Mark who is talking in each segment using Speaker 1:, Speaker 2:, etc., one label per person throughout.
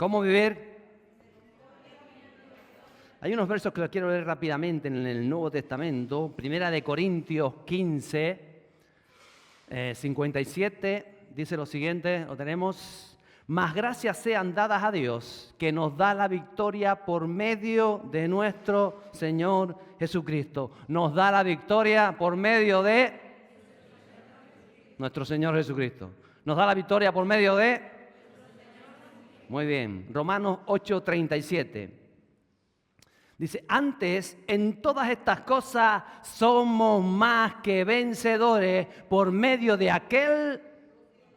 Speaker 1: ¿Cómo vivir? Hay unos versos que los quiero leer rápidamente en el Nuevo Testamento. Primera de Corintios 15, 57, dice lo siguiente, lo tenemos. Mas gracias sean dadas a Dios, que nos da la victoria por medio de nuestro Señor Jesucristo. Nos da la victoria por medio de nuestro Señor Jesucristo. Nos da la victoria por medio de... Muy bien, Romanos 8:37. Dice, antes en todas estas cosas somos más que vencedores por medio de aquel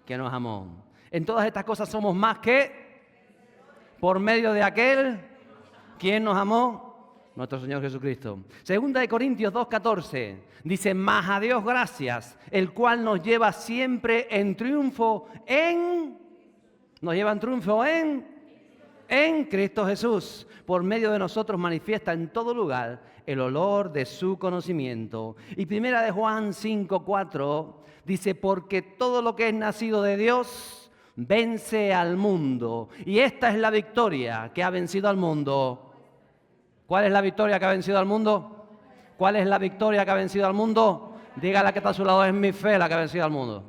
Speaker 1: que nos amó. En todas estas cosas somos más que por medio de aquel quien nos amó, nuestro Señor Jesucristo. Segunda de Corintios 2:14 dice, mas a Dios gracias, el cual nos lleva siempre en triunfo en Cristo Jesús. Por medio de nosotros manifiesta en todo lugar el olor de su conocimiento. Y primera de Juan 5:4 dice, porque todo lo que es nacido de Dios vence al mundo. Y esta es la victoria que ha vencido al mundo. ¿Cuál es la victoria que ha vencido al mundo? ¿Cuál es la victoria que ha vencido al mundo? Dígala que está a su lado, es mi fe la que ha vencido al mundo.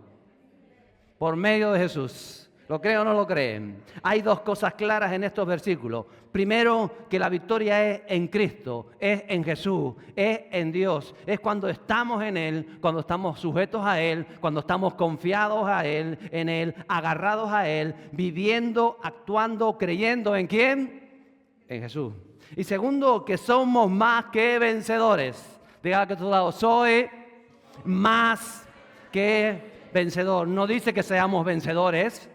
Speaker 1: Por medio de Jesús. ¿Lo creen o no lo creen? Hay dos cosas claras en estos versículos. Primero, que la victoria es en Cristo, es en Jesús, es en Dios. Es cuando estamos en Él, cuando estamos sujetos a Él, cuando estamos confiados a Él, en Él, agarrados a Él, viviendo, actuando, creyendo ¿en quién? En Jesús. Y segundo, que somos más que vencedores. Diga que a tu lado, soy más que vencedor. No dice que seamos vencedores.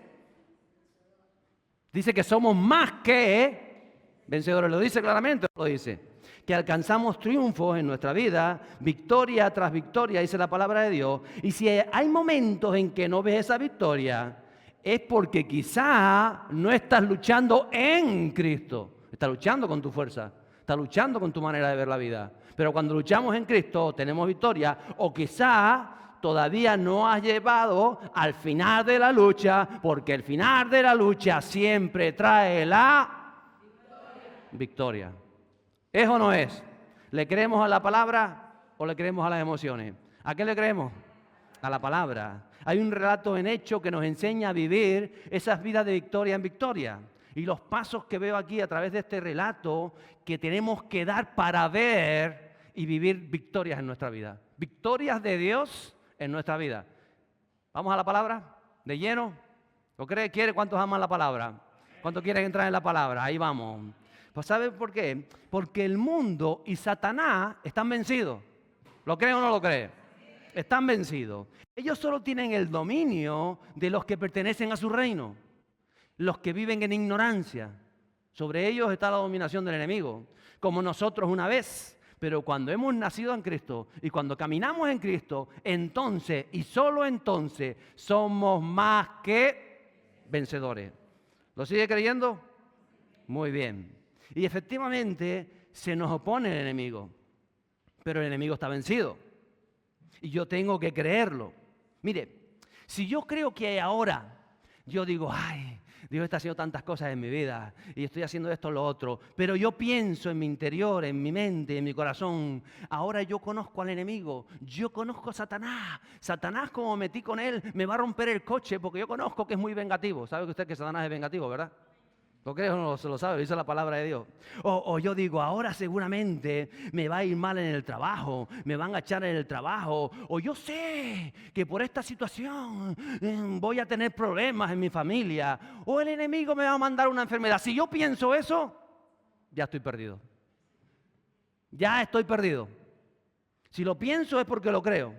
Speaker 1: Dice que somos más que vencedores. Lo dice claramente, lo dice. Que alcanzamos triunfos en nuestra vida, victoria tras victoria, dice la palabra de Dios. Y si hay momentos en que no ves esa victoria, es porque quizá no estás luchando en Cristo. Estás luchando con tu fuerza, estás luchando con tu manera de ver la vida. Pero cuando luchamos en Cristo, tenemos victoria. O quizá todavía no has llegado al final de la lucha, porque el final de la lucha siempre trae la victoria. ¿Es o no es? ¿Le creemos a la palabra o le creemos a las emociones? ¿A qué le creemos? A la palabra. Hay un relato en Hechos que nos enseña a vivir esas vidas de victoria en victoria. Y los pasos que veo aquí a través de este relato que tenemos que dar para ver y vivir victorias en nuestra vida. Victorias de Dios en nuestra vida. ¿Vamos a la palabra? ¿De lleno? ¿Lo cree? ¿Quiere? ¿Cuántos aman la palabra? ¿Cuántos quieren entrar en la palabra? Ahí vamos. Pues ¿sabe por qué? Porque el mundo y Satanás están vencidos. ¿Lo cree o no lo cree? Están vencidos. Ellos solo tienen el dominio de los que pertenecen a su reino. Los que viven en ignorancia. Sobre ellos está la dominación del enemigo. Como nosotros una vez. Pero cuando hemos nacido en Cristo y cuando caminamos en Cristo, entonces y solo entonces somos más que vencedores. ¿Lo sigue creyendo? Muy bien. Y efectivamente se nos opone el enemigo, pero el enemigo está vencido. Y yo tengo que creerlo. Mire, si yo creo que ahora, yo digo, ay, Dios está haciendo tantas cosas en mi vida y estoy haciendo esto o lo otro, pero yo pienso en mi interior, en mi mente, en mi corazón, ahora yo conozco al enemigo, yo conozco a Satanás. Satanás, como metí con él, me va a romper el coche porque yo conozco que es muy vengativo. ¿Sabe usted que Satanás es vengativo, verdad? ¿Lo cree o no se lo sabe? Dice la palabra de Dios. O yo digo, ahora seguramente me va a ir mal en el trabajo, me van a echar en el trabajo, o yo sé que por esta situación voy a tener problemas en mi familia, o el enemigo me va a mandar una enfermedad. Si yo pienso eso, ya estoy perdido. Ya estoy perdido. Si lo pienso es porque lo creo.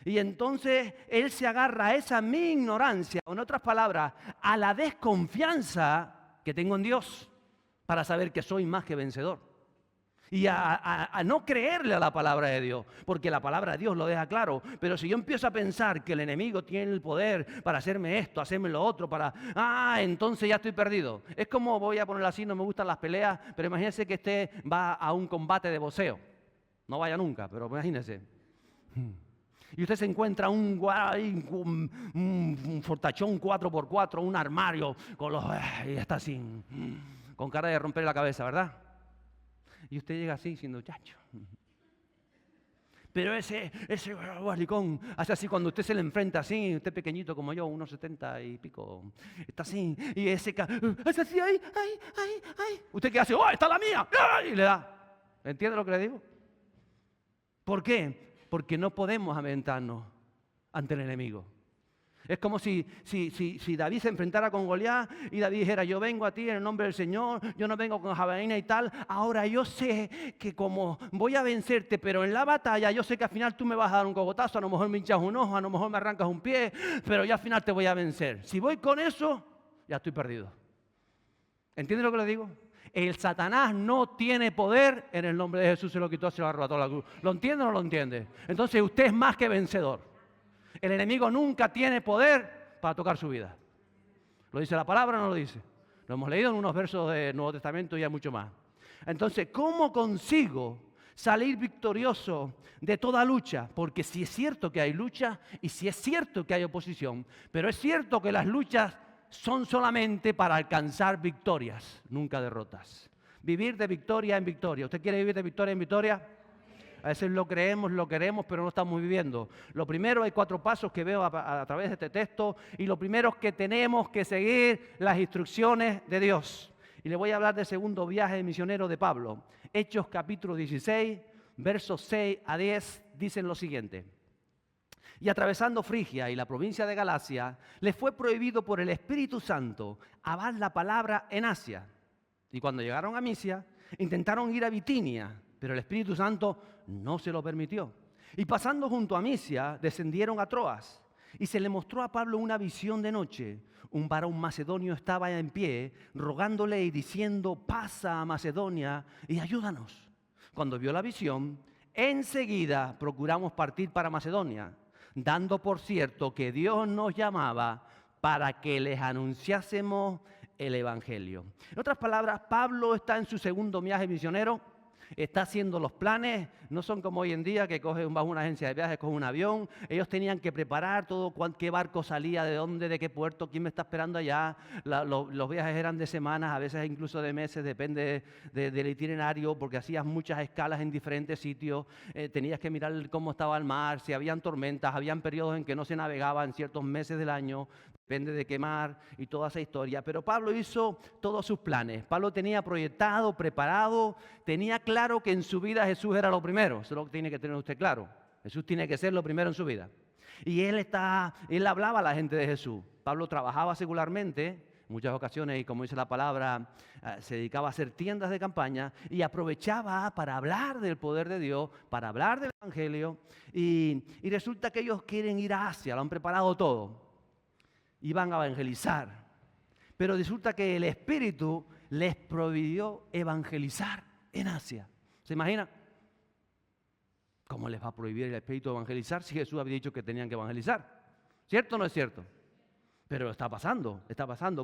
Speaker 1: Y entonces él se agarra a esa mi ignorancia, o en otras palabras, a la desconfianza que tengo en Dios para saber que soy más que vencedor. Y a no creerle a la palabra de Dios, porque la palabra de Dios lo deja claro. Pero si yo empiezo a pensar que el enemigo tiene el poder para hacerme esto, hacerme lo otro, entonces ya estoy perdido. Es como, voy a ponerlo así, no me gustan las peleas, pero imagínense que usted va a un combate de boxeo. No vaya nunca, pero imagínense. Y usted se encuentra un fortachón 4x4, un armario, y está así, con cara de romper la cabeza, ¿verdad? Y usted llega así diciendo, chacho. Pero ese barricón hace así cuando usted se le enfrenta así, usted pequeñito como yo, unos 70 y pico, está así, y hace así, ay. Usted que hace, ¡oh, está la mía! ¡Ay! Y le da. ¿Entiende lo que le digo? ¿Por qué? Porque no podemos aventarnos ante el enemigo. Es como si David se enfrentara con Goliat y David dijera, yo vengo a ti en el nombre del Señor, yo no vengo con jabalina y tal. Ahora yo sé que como voy a vencerte, pero en la batalla yo sé que al final tú me vas a dar un cogotazo, a lo mejor me hinchas un ojo, a lo mejor me arrancas un pie, pero yo al final te voy a vencer. Si voy con eso, ya estoy perdido. ¿Entiendes lo que le digo? El Satanás no tiene poder, en el nombre de Jesús se lo quitó, se lo arrebató la cruz. ¿Lo entiende o no lo entiende? Entonces usted es más que vencedor. El enemigo nunca tiene poder para tocar su vida. ¿Lo dice la palabra o no lo dice? Lo hemos leído en unos versos del Nuevo Testamento y hay mucho más. Entonces, ¿cómo consigo salir victorioso de toda lucha? Porque si es cierto que hay lucha y si es cierto que hay oposición, pero es cierto que las luchas son solamente para alcanzar victorias, nunca derrotas. Vivir de victoria en victoria. ¿Usted quiere vivir de victoria en victoria? A veces lo creemos, lo queremos, pero no estamos viviendo. Lo primero, hay 4 pasos que veo a través de este texto. Y lo primero es que tenemos que seguir las instrucciones de Dios. Y le voy a hablar del segundo viaje misionero de Pablo. Hechos capítulo 16, versos 6 a 10, dicen lo siguiente. Y atravesando Frigia y la provincia de Galacia, les fue prohibido por el Espíritu Santo hablar la palabra en Asia. Y cuando llegaron a Misia, intentaron ir a Bitinia, pero el Espíritu Santo no se lo permitió. Y pasando junto a Misia, descendieron a Troas. Y se le mostró a Pablo una visión de noche. Un varón macedonio estaba en pie, rogándole y diciendo, pasa a Macedonia y ayúdanos. Cuando vio la visión, enseguida procuramos partir para Macedonia, dando por cierto que Dios nos llamaba para que les anunciásemos el Evangelio. En otras palabras, Pablo está en su segundo viaje misionero. Está haciendo los planes, no son como hoy en día que va a una agencia de viajes, coge un avión. Ellos tenían que preparar todo, qué barco salía, de dónde, de qué puerto, quién me está esperando allá. Los viajes eran de semanas, a veces incluso de meses, depende del itinerario, porque hacías muchas escalas en diferentes sitios. Tenías que mirar cómo estaba el mar, si habían tormentas, habían periodos en que no se navegaba en ciertos meses del año. Depende de qué mar y toda esa historia. Pero Pablo hizo todos sus planes. Pablo tenía proyectado, preparado, tenía claro que en su vida Jesús era lo primero. Eso es lo que tiene que tener usted claro. Jesús tiene que ser lo primero en su vida. Y él hablaba a la gente de Jesús. Pablo trabajaba secularmente, en muchas ocasiones, y como dice la palabra, se dedicaba a hacer tiendas de campaña y aprovechaba para hablar del poder de Dios, para hablar del Evangelio. Y resulta que ellos quieren ir a Asia, lo han preparado todo. Iban a evangelizar, pero resulta que el Espíritu les prohibió evangelizar en Asia. ¿Se imagina? ¿Cómo les va a prohibir el Espíritu evangelizar si Jesús había dicho que tenían que evangelizar? ¿Cierto o no es cierto? Pero está pasando.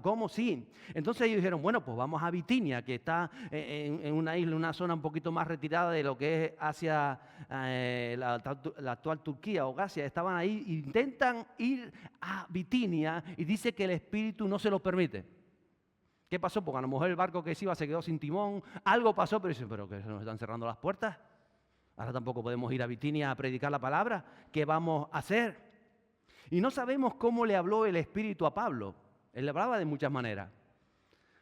Speaker 1: ¿Cómo? Sí. Entonces ellos dijeron, bueno, pues vamos a Bitinia, que está en una isla, una zona un poquito más retirada de lo que es hacia la actual Turquía o Asia. Estaban ahí, intentan ir a Bitinia y dice que el Espíritu no se lo permite. ¿Qué pasó? Porque a lo mejor el barco que se iba se quedó sin timón, algo pasó, pero dicen, pero que se nos están cerrando las puertas. Ahora tampoco podemos ir a Bitinia a predicar la palabra. ¿Qué vamos a hacer? Y no sabemos cómo le habló el Espíritu a Pablo. Él le hablaba de muchas maneras.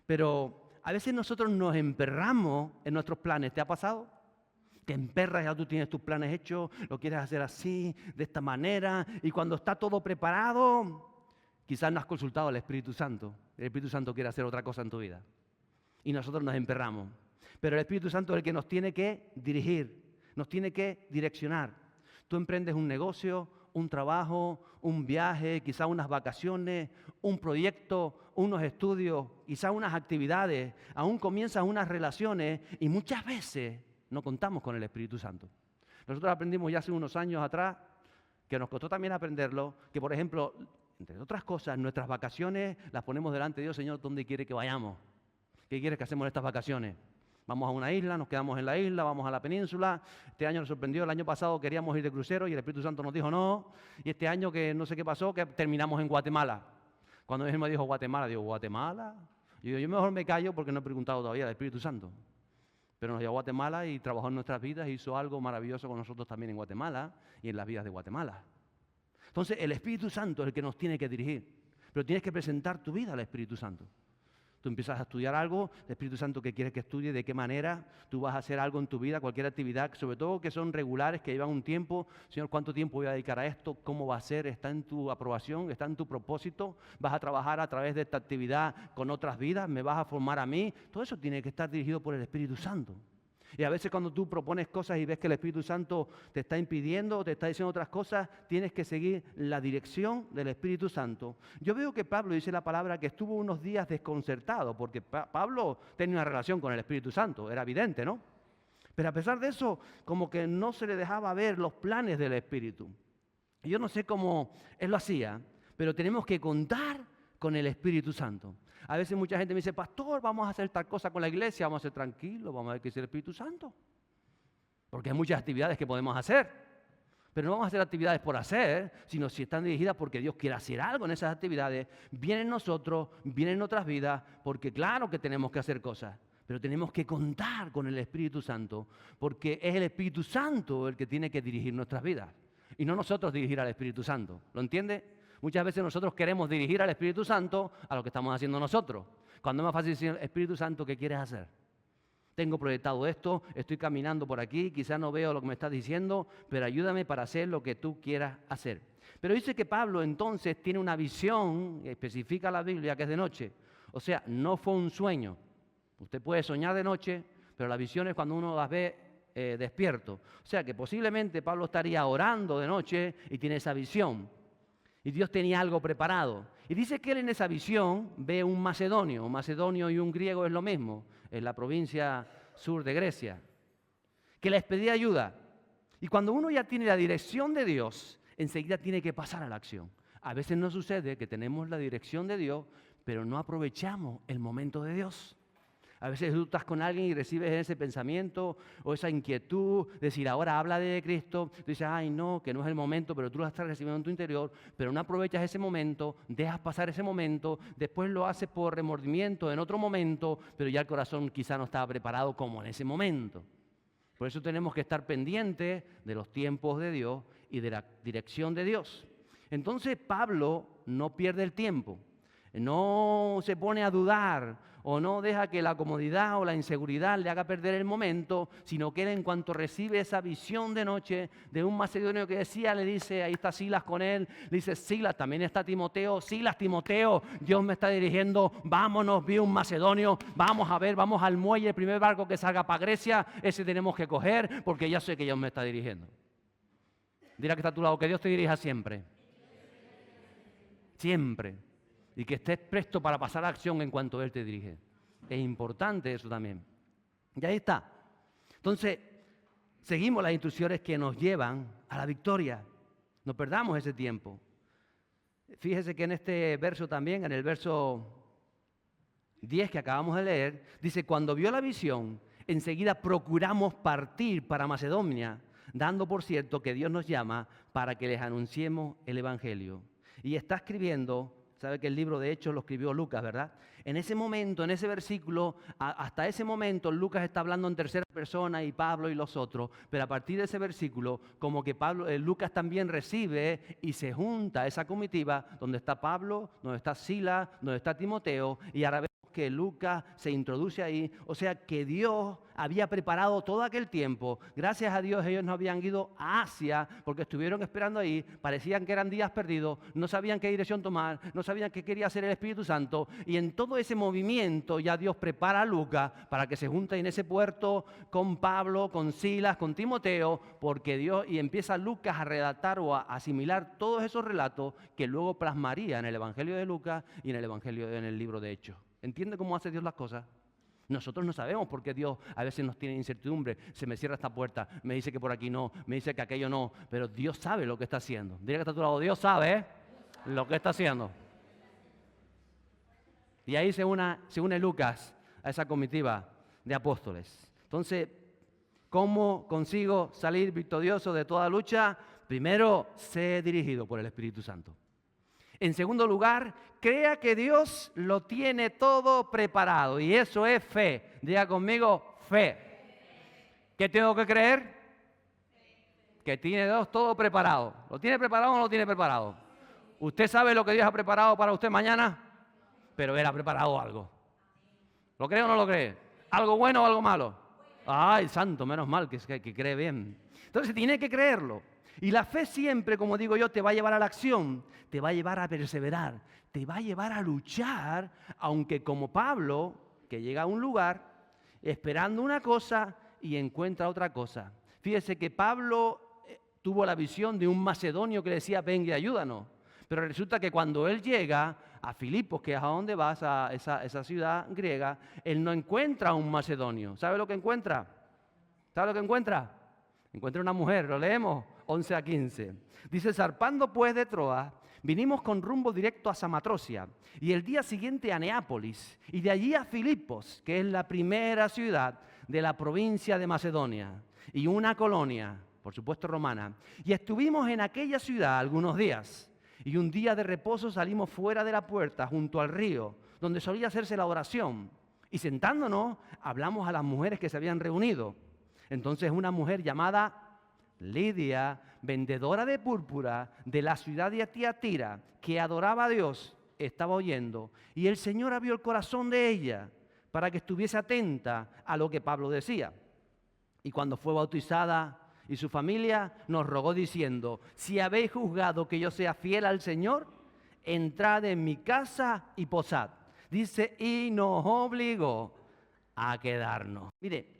Speaker 1: Pero a veces nosotros nos emperramos en nuestros planes. ¿Te ha pasado? Te emperras, ya tú tienes tus planes hechos, lo quieres hacer así, de esta manera. Y cuando está todo preparado, quizás no has consultado al Espíritu Santo. El Espíritu Santo quiere hacer otra cosa en tu vida. Y nosotros nos emperramos. Pero el Espíritu Santo es el que nos tiene que dirigir, nos tiene que direccionar. Tú emprendes un negocio, un trabajo, un viaje, quizá unas vacaciones, un proyecto, unos estudios, quizá unas actividades, aún comienzas unas relaciones y muchas veces no contamos con el Espíritu Santo. Nosotros aprendimos ya hace unos años atrás, que nos costó también aprenderlo, que por ejemplo, entre otras cosas, nuestras vacaciones las ponemos delante de Dios, Señor, ¿dónde quiere que vayamos? ¿Qué quieres que hacemos en estas vacaciones? Vamos a una isla, nos quedamos en la isla, vamos a la península. Este año nos sorprendió, el año pasado queríamos ir de crucero y el Espíritu Santo nos dijo no. Y este año que no sé qué pasó, que terminamos en Guatemala. Cuando él me dijo Guatemala, digo, ¿Guatemala? Y yo mejor me callo porque no he preguntado todavía al Espíritu Santo. Pero nos llevó a Guatemala y trabajó en nuestras vidas, hizo algo maravilloso con nosotros también en Guatemala y en las vidas de Guatemala. Entonces el Espíritu Santo es el que nos tiene que dirigir, pero tienes que presentar tu vida al Espíritu Santo. Tú empiezas a estudiar algo, el Espíritu Santo que quieres que estudie, de qué manera tú vas a hacer algo en tu vida, cualquier actividad, sobre todo que son regulares, que llevan un tiempo. Señor, ¿cuánto tiempo voy a dedicar a esto? ¿Cómo va a ser? ¿Está en tu aprobación? ¿Está en tu propósito? ¿Vas a trabajar a través de esta actividad con otras vidas? ¿Me vas a formar a mí? Todo eso tiene que estar dirigido por el Espíritu Santo. Y a veces cuando tú propones cosas y ves que el Espíritu Santo te está impidiendo o te está diciendo otras cosas, tienes que seguir la dirección del Espíritu Santo. Yo veo que Pablo dice la palabra que estuvo unos días desconcertado, porque Pablo tenía una relación con el Espíritu Santo, era evidente, ¿no? Pero a pesar de eso, como que no se le dejaba ver los planes del Espíritu. Y yo no sé cómo él lo hacía, pero tenemos que contar con el Espíritu Santo. A veces mucha gente me dice, pastor, vamos a hacer tal cosa con la iglesia, vamos a ser tranquilos, vamos a ver qué es el Espíritu Santo. Porque hay muchas actividades que podemos hacer, pero no vamos a hacer actividades por hacer, sino si están dirigidas porque Dios quiere hacer algo en esas actividades, vienen en nosotros, vienen en otras vidas, porque claro que tenemos que hacer cosas, pero tenemos que contar con el Espíritu Santo, porque es el Espíritu Santo el que tiene que dirigir nuestras vidas, y no nosotros dirigir al Espíritu Santo. ¿Lo entiende? Muchas veces nosotros queremos dirigir al Espíritu Santo a lo que estamos haciendo nosotros. Cuando es más fácil decir, Espíritu Santo, ¿qué quieres hacer? Tengo proyectado esto, estoy caminando por aquí, quizás no veo lo que me estás diciendo, pero ayúdame para hacer lo que tú quieras hacer. Pero dice que Pablo entonces tiene una visión, especifica la Biblia, que es de noche. O sea, no fue un sueño. Usted puede soñar de noche, pero la visión es cuando uno las ve despierto. O sea, que posiblemente Pablo estaría orando de noche y tiene esa visión. Y Dios tenía algo preparado. Y dice que él en esa visión ve un macedonio. Un macedonio y un griego es lo mismo, en la provincia sur de Grecia, que les pedía ayuda. Y cuando uno ya tiene la dirección de Dios, enseguida tiene que pasar a la acción. A veces nos sucede que tenemos la dirección de Dios, pero no aprovechamos el momento de Dios. A veces tú estás con alguien y recibes ese pensamiento o esa inquietud, decir, ahora habla de Cristo. Tú dices, ay no, que no es el momento, pero tú lo estás recibiendo en tu interior, pero no aprovechas ese momento, dejas pasar ese momento, después lo haces por remordimiento en otro momento, pero ya el corazón quizá no estaba preparado como en ese momento. Por eso tenemos que estar pendientes de los tiempos de Dios y de la dirección de Dios. Entonces Pablo no pierde el tiempo, no se pone a dudar o no deja que la comodidad o la inseguridad le haga perder el momento, sino que él en cuanto recibe esa visión de noche de un macedonio que decía, le dice, ahí está Silas con él, le dice, Silas, también está Timoteo, Silas, Timoteo, Dios me está dirigiendo, vámonos, vi un macedonio, vamos a ver, vamos al muelle, el primer barco que salga para Grecia, ese tenemos que coger porque ya sé que Dios me está dirigiendo. Dirá que está a tu lado, que Dios te dirija siempre. Siempre. Y que estés presto para pasar a acción en cuanto Él te dirige. Es importante eso también. Y ahí está. Entonces, seguimos las instrucciones que nos llevan a la victoria. No perdamos ese tiempo. Fíjese que en este verso también, en el verso 10 que acabamos de leer, dice, cuando vio la visión, enseguida procuramos partir para Macedonia, dando por cierto que Dios nos llama para que les anunciemos el Evangelio. Y está escribiendo... Sabe que el libro de Hechos lo escribió Lucas, ¿verdad? En ese momento, en ese versículo, hasta ese momento Lucas está hablando en tercera persona y Pablo y los otros, pero a partir de ese versículo, como que Lucas también recibe y se junta a esa comitiva donde está Pablo, donde está Silas, donde está Timoteo, y ahora vemos que Lucas se introduce ahí, o sea que Dios había preparado todo aquel tiempo. Gracias a Dios ellos no habían ido a Asia porque estuvieron esperando ahí, parecían que eran días perdidos, no sabían qué dirección tomar, no sabían qué quería hacer el Espíritu Santo, y en todo ese movimiento ya Dios prepara a Lucas para que se junte en ese puerto con Pablo, con Silas, con Timoteo, porque Dios, y empieza Lucas a redactar o a asimilar todos esos relatos que luego plasmaría en el Evangelio de Lucas y en el libro de Hechos. ¿Entiende cómo hace Dios las cosas? Nosotros no sabemos por qué Dios a veces nos tiene incertidumbre. Se me cierra esta puerta, me dice que por aquí no, me dice que aquello no, pero Dios sabe lo que está haciendo. Dile que está a tu lado, Dios sabe lo que está haciendo. Y ahí se une Lucas a esa comitiva de apóstoles. Entonces, ¿cómo consigo salir victorioso de toda lucha? Primero, sé dirigido por el Espíritu Santo. En segundo lugar, crea que Dios lo tiene todo preparado. Y eso es fe. Diga conmigo, fe. ¿Qué tengo que creer? Que tiene Dios todo preparado. ¿Lo tiene preparado o no lo tiene preparado? ¿Usted sabe lo que Dios ha preparado para usted mañana? Pero Él ha preparado algo. ¿Lo cree o no lo cree? ¿Algo bueno o algo malo? Ay, santo, menos mal que cree bien. Entonces tiene que creerlo. Y la fe siempre, como digo yo, te va a llevar a la acción, te va a llevar a perseverar, te va a llevar a luchar, aunque como Pablo, que llega a un lugar esperando una cosa y encuentra otra cosa. Fíjese que Pablo tuvo la visión de un macedonio que le decía, ven y ayúdanos. Pero resulta que cuando él llega a Filipos, que es a donde vas, a esa ciudad griega, él no encuentra a un macedonio. ¿Sabe lo que encuentra? ¿Sabe lo que encuentra? Encuentra una mujer, lo leemos, 11 a 15. Dice, zarpando pues de Troas, vinimos con rumbo directo a Samatrocia, y el día siguiente a Neápolis, y de allí a Filipos, que es la primera ciudad de la provincia de Macedonia, y una colonia, por supuesto romana. Y estuvimos en aquella ciudad algunos días, y un día de reposo salimos fuera de la puerta, junto al río, donde solía hacerse la oración, y sentándonos, hablamos a las mujeres que se habían reunido. Entonces una mujer llamada Lidia, vendedora de púrpura de la ciudad de Tiatira, que adoraba a Dios, estaba oyendo, y el Señor abrió el corazón de ella para que estuviese atenta a lo que Pablo decía. Y cuando fue bautizada y su familia, nos rogó diciendo, si habéis juzgado que yo sea fiel al Señor, entrad en mi casa y posad. Dice, y nos obligó a quedarnos. Mire,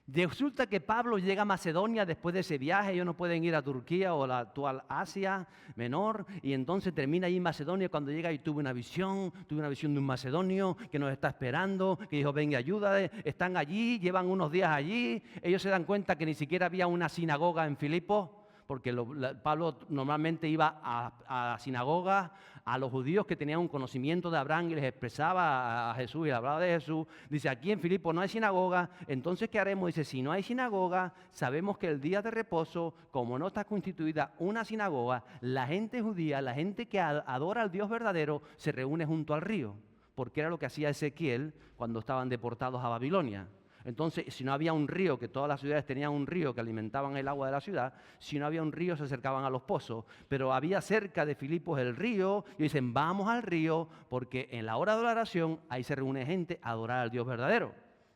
Speaker 1: resulta que Pablo llega a Macedonia después de ese viaje. Ellos no pueden ir a Turquía o la actual Asia Menor, y entonces termina ahí en Macedonia. Cuando llega y tuve una visión de un macedonio que nos está esperando, que dijo, venga, ayúdale. Están allí, llevan unos días allí. Ellos se dan cuenta que ni siquiera había una sinagoga en Filipos, porque Pablo normalmente iba a sinagogas, a los judíos que tenían un conocimiento de Abraham y les expresaba a Jesús y les hablaba de Jesús. Dice, aquí en Filipos no hay sinagoga, entonces ¿qué haremos? Dice, si no hay sinagoga, sabemos que el día de reposo, como no está constituida una sinagoga, la gente judía, la gente que adora al Dios verdadero, se reúne junto al río, porque era lo que hacía Ezequiel cuando estaban deportados a Babilonia. Entonces, si no había un río, que todas las ciudades tenían un río que alimentaban el agua de la ciudad, si no había un río se acercaban a los pozos, pero había cerca de Filipos el río, y dicen, vamos al río, porque en la hora de la oración, ahí se reúne gente a adorar al Dios verdadero,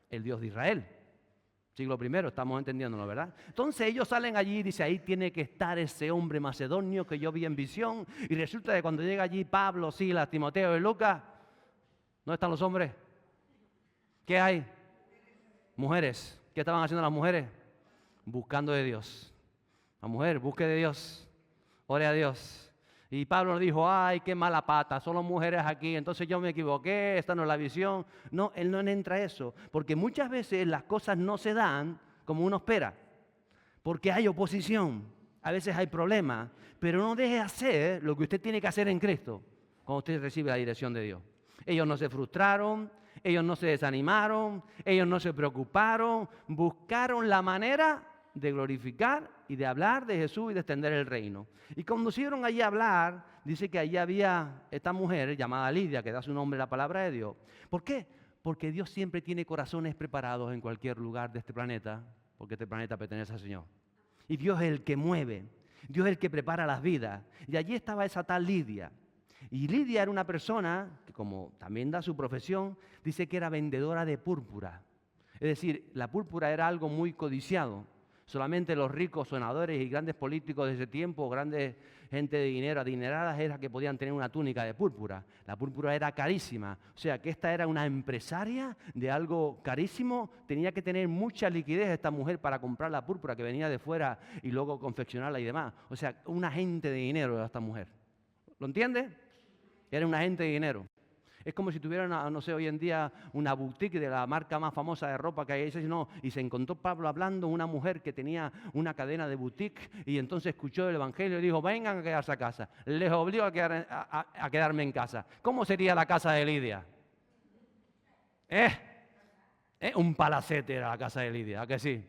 Speaker 1: el Dios de Israel. Siglo I, estamos entendiéndolo, ¿verdad? Entonces ellos salen allí y dice, ahí tiene que estar ese hombre macedonio que yo vi en visión, y resulta que cuando llega allí Pablo, Silas, Timoteo y Lucas, ¿dónde están los hombres? ¿Qué hay? Mujeres. ¿Qué estaban haciendo las mujeres? Buscando de Dios. La mujer, busque de Dios. Ore a Dios. Y Pablo nos dijo, ay, qué mala pata, solo mujeres aquí, entonces yo me equivoqué, esta no es la visión. No, él no entra a eso, porque muchas veces las cosas no se dan como uno espera, porque hay oposición, a veces hay problemas, pero no deje de hacer lo que usted tiene que hacer en Cristo cuando usted recibe la dirección de Dios. Ellos no se frustraron, ellos no se desanimaron, ellos no se preocuparon, buscaron la manera de glorificar y de hablar de Jesús y de extender el reino. Y cuando pusieron allí a hablar, dice que allí había esta mujer llamada Lidia, que da su nombre a la palabra de Dios. ¿Por qué? Porque Dios siempre tiene corazones preparados en cualquier lugar de este planeta, porque este planeta pertenece al Señor. Y Dios es el que mueve, Dios es el que prepara las vidas. Y allí estaba esa tal Lidia. Y Lidia era una persona que, como también da su profesión, dice que era vendedora de púrpura. Es decir, la púrpura era algo muy codiciado. Solamente los ricos senadores y grandes políticos de ese tiempo, grandes gente de dinero, adineradas, era que podían tener una túnica de púrpura. La púrpura era carísima. O sea, que esta era una empresaria de algo carísimo. Tenía que tener mucha liquidez esta mujer para comprar la púrpura que venía de fuera y luego confeccionarla y demás. O sea, una gente de dinero era esta mujer. ¿Lo entiende? Era una gente de dinero. Es como si tuviera, no sé, hoy en día una boutique de la marca más famosa de ropa que hay. Y se encontró Pablo hablando una mujer que tenía una cadena de boutique y entonces escuchó el evangelio y dijo, vengan a quedarse a casa. Les obligo a quedarme en casa. ¿Cómo sería la casa de Lidia? Un palacete era la casa de Lidia, ¿a que sí?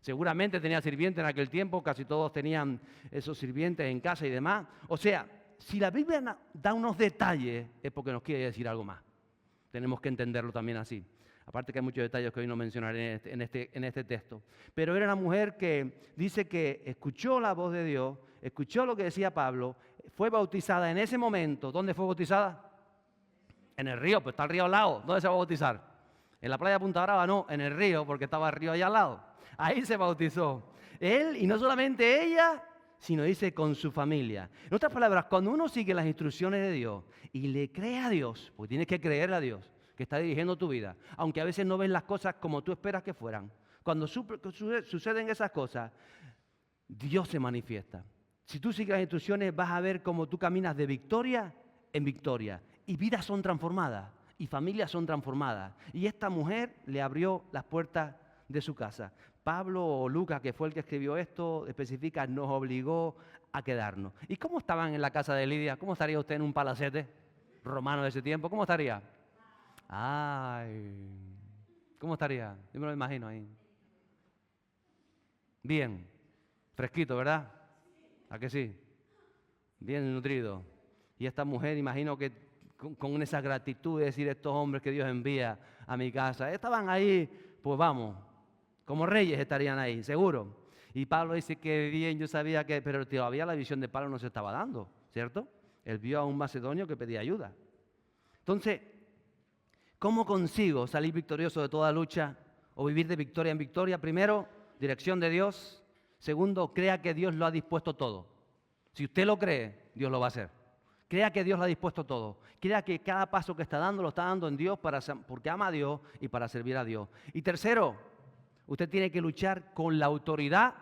Speaker 1: Seguramente tenía sirvientes en aquel tiempo, casi todos tenían esos sirvientes en casa y demás. O sea, si la Biblia da unos detalles, es porque nos quiere decir algo más. Tenemos que entenderlo también así. Aparte que hay muchos detalles que hoy no mencionaré en este texto. Pero era una mujer que dice que escuchó la voz de Dios, escuchó lo que decía Pablo, fue bautizada en ese momento. ¿Dónde fue bautizada? En el río, pues está el río al lado. ¿Dónde se va a bautizar? En la playa de Punta Brava no, en el río, porque estaba el río allá al lado. Ahí se bautizó. Él, y no solamente ella, sino dice con su familia. En otras palabras, cuando uno sigue las instrucciones de Dios y le cree a Dios, porque tienes que creerle a Dios, que está dirigiendo tu vida, aunque a veces no ves las cosas como tú esperas que fueran. Cuando suceden esas cosas, Dios se manifiesta. Si tú sigues las instrucciones, vas a ver cómo tú caminas de victoria en victoria. Y vidas son transformadas, y familias son transformadas. Y esta mujer le abrió las puertas de su casa. Pablo o Lucas, que fue el que escribió esto, especifica, nos obligó a quedarnos. ¿Y cómo estaban en la casa de Lidia? ¿Cómo estaría usted en un palacete romano de ese tiempo? ¿Cómo estaría? Ay, ¿cómo estaría? Yo me lo imagino ahí. Bien, fresquito, ¿verdad? ¿A que sí? Bien nutrido. Y esta mujer, imagino que con esa gratitud de decir estos hombres que Dios envía a mi casa, estaban ahí, pues vamos, como reyes estarían ahí, seguro. Y Pablo dice que bien, yo sabía que, pero todavía la visión de Pablo no se estaba dando, ¿cierto? Él vio a un macedonio que pedía ayuda. Entonces, ¿cómo consigo salir victorioso de toda lucha o vivir de victoria en victoria? Primero, dirección de Dios. Segundo, crea que Dios lo ha dispuesto todo. Si usted lo cree, Dios lo va a hacer. Crea que Dios lo ha dispuesto todo. Crea que cada paso que está dando lo está dando en Dios porque ama a Dios y para servir a Dios. Y tercero, usted tiene que luchar con la autoridad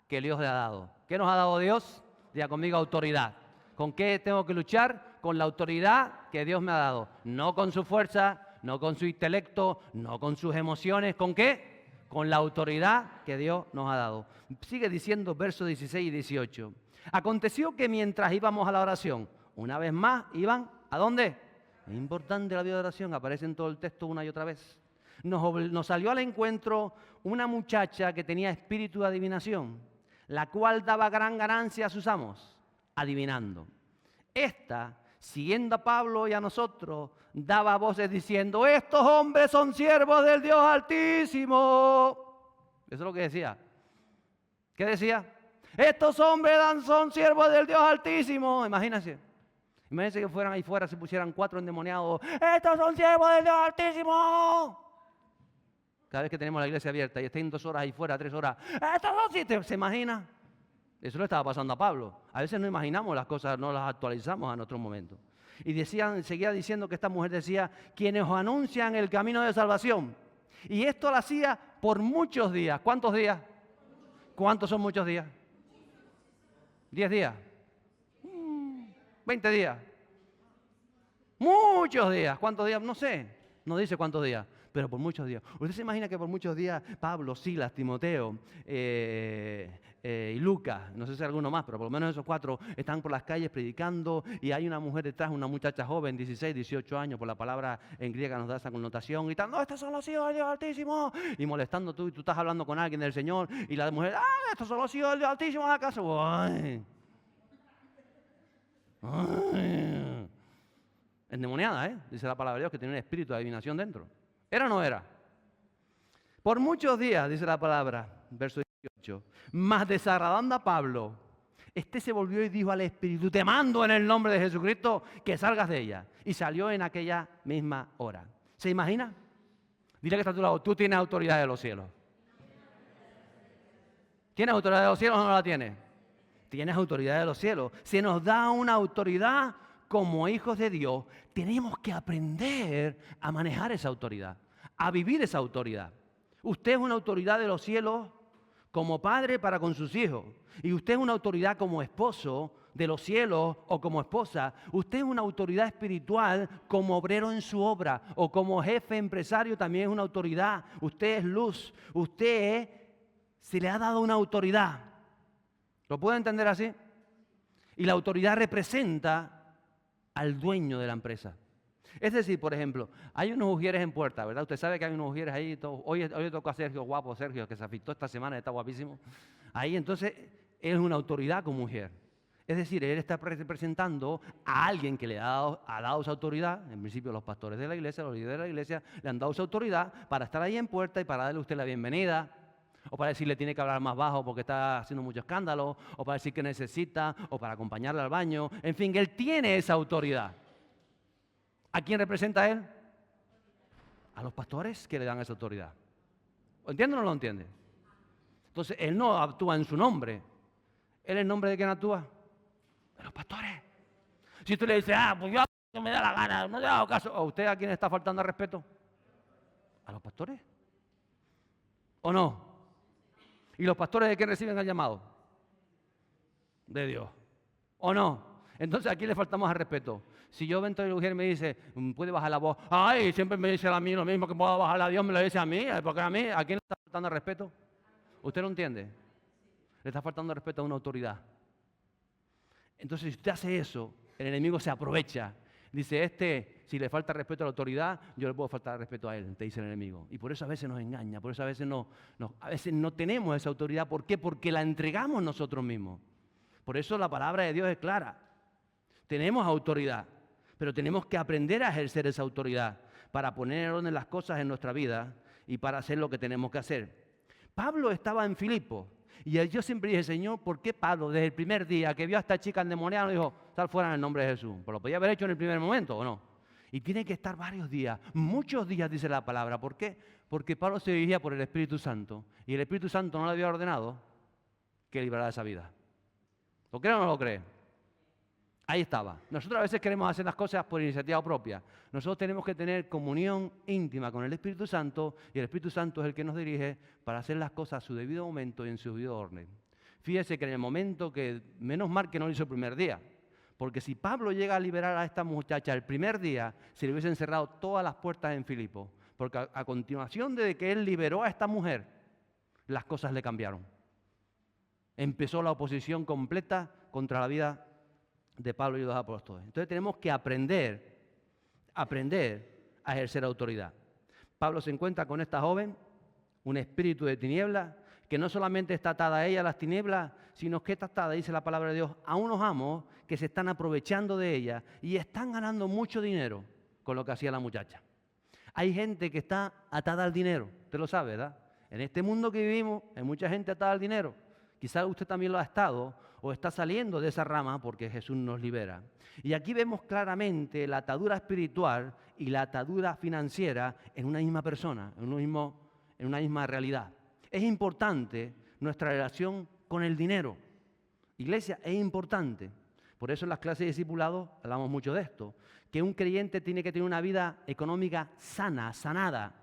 Speaker 1: que Dios le ha dado. ¿Qué nos ha dado Dios? Diga conmigo, autoridad. ¿Con qué tengo que luchar? Con la autoridad que Dios me ha dado. No con su fuerza, no con su intelecto, no con sus emociones. ¿Con qué? Con la autoridad que Dios nos ha dado. Sigue diciendo versos 16 y 18. Aconteció que mientras íbamos a la oración, una vez más iban, ¿a dónde? Es importante la vida de oración, aparece en todo el texto una y otra vez. Nos salió al encuentro una muchacha que tenía espíritu de adivinación, la cual daba gran ganancia a sus amos, adivinando. Esta, siguiendo a Pablo y a nosotros, daba voces diciendo, estos hombres son siervos del Dios Altísimo. Eso es lo que decía. ¿Qué decía? Estos hombres son siervos del Dios Altísimo. Imagínense que fueran ahí fuera, se pusieran 4 endemoniados. Estos son siervos del Dios Altísimo. Cada vez que tenemos la iglesia abierta y estén 2 horas ahí fuera, 3 horas. Estos son 7. ¿Se imagina? Eso le estaba pasando a Pablo. A veces no imaginamos las cosas, no las actualizamos a nuestro momento. Y seguía diciendo que esta mujer decía, quienes os anuncian el camino de salvación. Y esto lo hacía por muchos días. ¿Cuántos días? ¿Cuántos son muchos días? 10 días. 20 días. Muchos días. ¿Cuántos días? No sé. No dice cuántos días, pero por muchos días. ¿Usted se imagina que por muchos días Pablo, Silas, Timoteo y Lucas, no sé si alguno más, pero por lo menos esos 4 están por las calles predicando y hay una mujer detrás, una muchacha joven, 16, 18 años, por la palabra en griega nos da esa connotación, gritando, estos son los hijos del Dios Altísimo, y molestando tú, y tú estás hablando con alguien del Señor, y la mujer, estos son los hijos del Dios Altísimo, ¿acaso? ¡Ay! ¡Ay! Endemoniada, dice la palabra de Dios, que tiene un espíritu de adivinación dentro. ¿Era o no era? Por muchos días, dice la palabra, verso 18, mas desagradando a Pablo, se volvió y dijo al espíritu, te mando en el nombre de Jesucristo que salgas de ella. Y salió en aquella misma hora. ¿Se imagina? Dile que está a tu lado, tú tienes autoridad de los cielos. ¿Tienes autoridad de los cielos o no la tienes? Tienes autoridad de los cielos. Se nos da una autoridad como hijos de Dios. Tenemos que aprender a manejar esa autoridad, a vivir esa autoridad. Usted es una autoridad de los cielos como padre para con sus hijos. Y usted es una autoridad como esposo de los cielos o como esposa. Usted es una autoridad espiritual como obrero en su obra o como jefe empresario también es una autoridad. Usted es luz. Se le ha dado una autoridad. ¿Lo puede entender así? Y la autoridad representa al dueño de la empresa. Es decir, por ejemplo, hay unos ujieres en puerta, ¿verdad? Usted sabe que hay unos ujieres ahí. Hoy le tocó a Sergio, guapo Sergio, que se afectó esta semana, está guapísimo. Ahí entonces, él es una autoridad como ujier. Es decir, él está representando a alguien que le ha dado esa autoridad. En principio, los pastores de la iglesia, los líderes de la iglesia, le han dado esa autoridad para estar ahí en puerta y para darle a usted la bienvenida. O para decirle tiene que hablar más bajo porque está haciendo mucho escándalo. O para decir que necesita, o para acompañarle al baño. En fin, él tiene esa autoridad. ¿A quién representa él? A los pastores que le dan esa autoridad. ¿Lo entiende o no lo entiende? Entonces, él no actúa en su nombre. ¿Él en nombre de quién actúa? De los pastores. Si usted le dice, pues yo me da la gana, no le hago caso. ¿A usted a quién está faltando al respeto? ¿A los pastores? ¿O no? ¿Y los pastores de quién reciben el llamado? De Dios. ¿O no? Entonces, ¿a quién le faltamos al respeto? Si yo vengo a la mujer y me dice, puede bajar la voz, ay, siempre me dice a mí lo mismo que puedo bajar a Dios, me lo dice a mí, porque a mí, ¿a quién le está faltando el respeto? ¿Usted no entiende? Le está faltando el respeto a una autoridad. Entonces, si usted hace eso, el enemigo se aprovecha. Dice, si le falta respeto a la autoridad, yo le puedo faltar respeto a él, te dice el enemigo. Y por eso a veces nos engaña, por eso a veces no tenemos esa autoridad. ¿Por qué? Porque la entregamos nosotros mismos. Por eso la palabra de Dios es clara. Tenemos autoridad, pero tenemos que aprender a ejercer esa autoridad para poner en orden las cosas en nuestra vida y para hacer lo que tenemos que hacer. Pablo estaba en Filipo y yo siempre dije, Señor, ¿por qué Pablo desde el primer día que vio a esta chica endemoniada dijo, sal fuera en el nombre de Jesús? Pues lo podía haber hecho en el primer momento, ¿o no? Y tiene que estar varios días, muchos días dice la palabra. ¿Por qué? Porque Pablo se dirigía por el Espíritu Santo y el Espíritu Santo no le había ordenado que liberara esa vida. ¿Lo cree o no lo cree? Ahí estaba. Nosotros a veces queremos hacer las cosas por iniciativa propia. Nosotros tenemos que tener comunión íntima con el Espíritu Santo y el Espíritu Santo es el que nos dirige para hacer las cosas a su debido momento y en su debido orden. Fíjese que en el momento que, menos mal que no lo hizo el primer día, porque si Pablo llega a liberar a esta muchacha el primer día, se le hubiesen cerrado todas las puertas en Filipo, porque a continuación de que él liberó a esta mujer, las cosas le cambiaron. Empezó la oposición completa contra la vida de Pablo y los apóstoles. Entonces tenemos que aprender a ejercer autoridad. Pablo se encuentra con esta joven, un espíritu de tinieblas, que no solamente está atada a ella a las tinieblas, sino que está atada, dice la palabra de Dios, a unos amos que se están aprovechando de ella y están ganando mucho dinero con lo que hacía la muchacha. Hay gente que está atada al dinero, usted lo sabe, ¿verdad? En este mundo que vivimos hay mucha gente atada al dinero. Quizás usted también lo ha estado o está saliendo de esa rama porque Jesús nos libera. Y aquí vemos claramente la atadura espiritual y la atadura financiera en una misma persona, en una misma realidad. Es importante nuestra relación con el dinero. Iglesia, es importante. Por eso en las clases de discipulado hablamos mucho de esto, que un creyente tiene que tener una vida económica sana, sanada.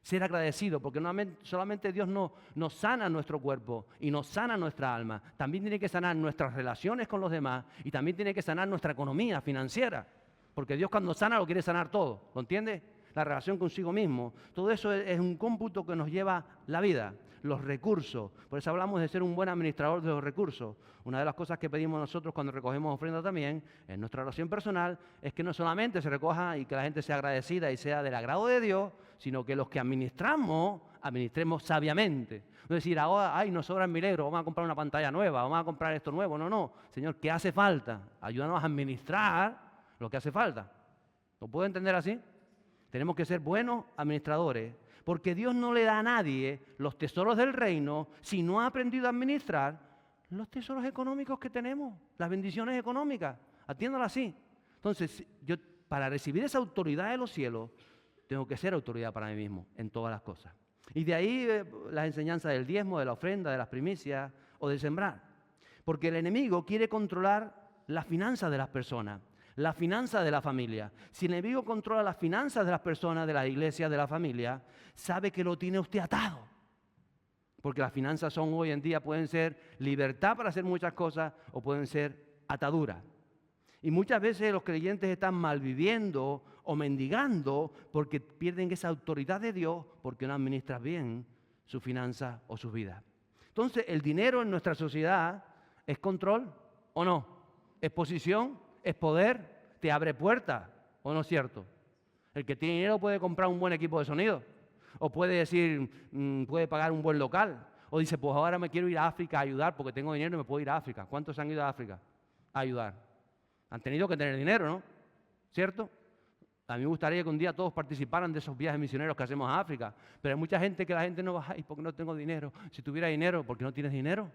Speaker 1: Ser agradecido, porque solamente Dios nos sana nuestro cuerpo y nos sana nuestra alma. También tiene que sanar nuestras relaciones con los demás y también tiene que sanar nuestra economía financiera. Porque Dios cuando sana lo quiere sanar todo, ¿lo entiende? La relación consigo mismo. Todo eso es un cómputo que nos lleva la vida, los recursos. Por eso hablamos de ser un buen administrador de los recursos. Una de las cosas que pedimos nosotros cuando recogemos ofrendas también, en nuestra oración personal, es que no solamente se recoja y que la gente sea agradecida y sea del agrado de Dios, sino que los que administremos sabiamente. No decir, ahora, nos sobran 1.000 euros, vamos a comprar una pantalla nueva, vamos a comprar esto nuevo. No, Señor, ¿qué hace falta? Ayúdanos a administrar lo que hace falta. ¿Lo puedo entender así? Tenemos que ser buenos administradores, porque Dios no le da a nadie los tesoros del reino si no ha aprendido a administrar los tesoros económicos que tenemos, las bendiciones económicas. Atiéndalo así. Entonces, yo para recibir esa autoridad de los cielos, tengo que ser autoridad para mí mismo en todas las cosas. Y de ahí las enseñanzas del diezmo, de la ofrenda, de las primicias o de sembrar. Porque el enemigo quiere controlar las finanzas de las personas, las finanzas de la familia. Si el enemigo controla las finanzas de las personas, de las iglesias, de la familia, sabe que lo tiene usted atado. Porque las finanzas son hoy en día, pueden ser libertad para hacer muchas cosas o pueden ser ataduras. Y muchas veces los creyentes están malviviendo o mendigando porque pierden esa autoridad de Dios porque no administran bien sus finanzas o sus vidas. Entonces, el dinero en nuestra sociedad es control o no, es posición, es poder, te abre puertas, ¿o no es cierto? El que tiene dinero puede comprar un buen equipo de sonido. O puede decir, puede pagar un buen local. O dice, pues ahora me quiero ir a África a ayudar porque tengo dinero y me puedo ir a África. ¿Cuántos han ido a África a ayudar? Han tenido que tener dinero, ¿no? ¿Cierto? A mí me gustaría que un día todos participaran de esos viajes misioneros que hacemos a África. Pero hay mucha gente que la gente no va, ay, porque no tengo dinero. Si tuviera dinero, ¿por qué no tienes dinero?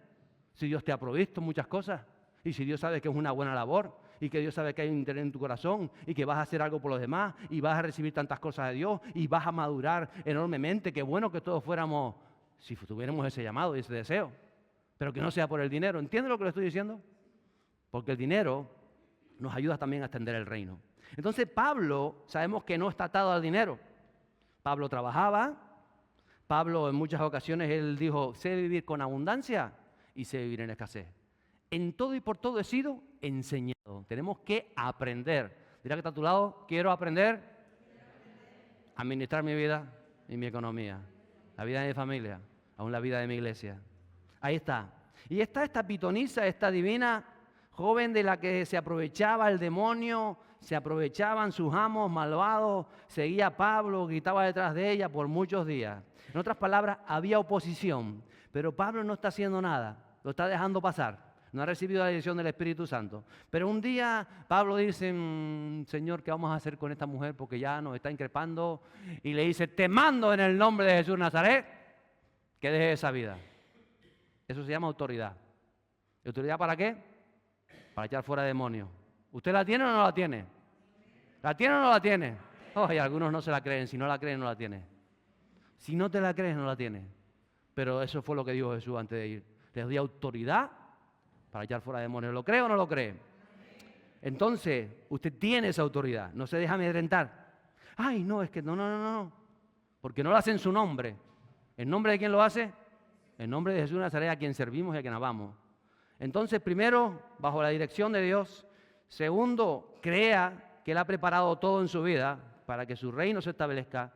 Speaker 1: Si Dios te ha provisto muchas cosas. Y si Dios sabe que es una buena labor. Y que Dios sabe que hay un interés en tu corazón. Y que vas a hacer algo por los demás. Y vas a recibir tantas cosas de Dios. Y vas a madurar enormemente. Qué bueno que todos fuéramos, si tuviéramos ese llamado y ese deseo. Pero que no sea por el dinero. ¿Entiendes lo que le estoy diciendo? Porque el dinero nos ayuda también a extender el reino. Entonces Pablo, sabemos que no está atado al dinero. Pablo trabajaba, Pablo en muchas ocasiones él dijo, sé vivir con abundancia y sé vivir en escasez. En todo y por todo he sido enseñado. Tenemos que aprender. Dirá que está a tu lado, quiero aprender a administrar mi vida y mi economía, la vida de mi familia, aún la vida de mi iglesia. Ahí está. Y está esta pitonisa, esta divina joven de la que se aprovechaba el demonio, se aprovechaban sus amos malvados, seguía a Pablo, gritaba detrás de ella por muchos días. En otras palabras, había oposición, pero Pablo no está haciendo nada, lo está dejando pasar. No ha recibido la dirección del Espíritu Santo. Pero un día Pablo dice, Señor, ¿qué vamos a hacer con esta mujer? Porque ya nos está increpando. Y le dice, te mando en el nombre de Jesús Nazaret que deje esa vida. Eso se llama autoridad. ¿Y autoridad para qué? Para echar fuera demonios. ¿Usted la tiene o no la tiene? ¿La tiene o no la tiene? Oh, y algunos no se la creen. Si no la creen, no la tiene. Si no te la crees, no la tiene. Pero eso fue lo que dijo Jesús antes de ir. Les di autoridad para echar fuera demonios. ¿Lo cree o no lo cree? Entonces, usted tiene esa autoridad. No se deja amedrentar. Ay, no, es que no. Porque no lo hace en su nombre. ¿En nombre de quién lo hace? En nombre de Jesús de Nazaret, a quien servimos y a quien amamos. Entonces, primero, bajo la dirección de Dios. Segundo, crea que Él ha preparado todo en su vida para que su reino se establezca.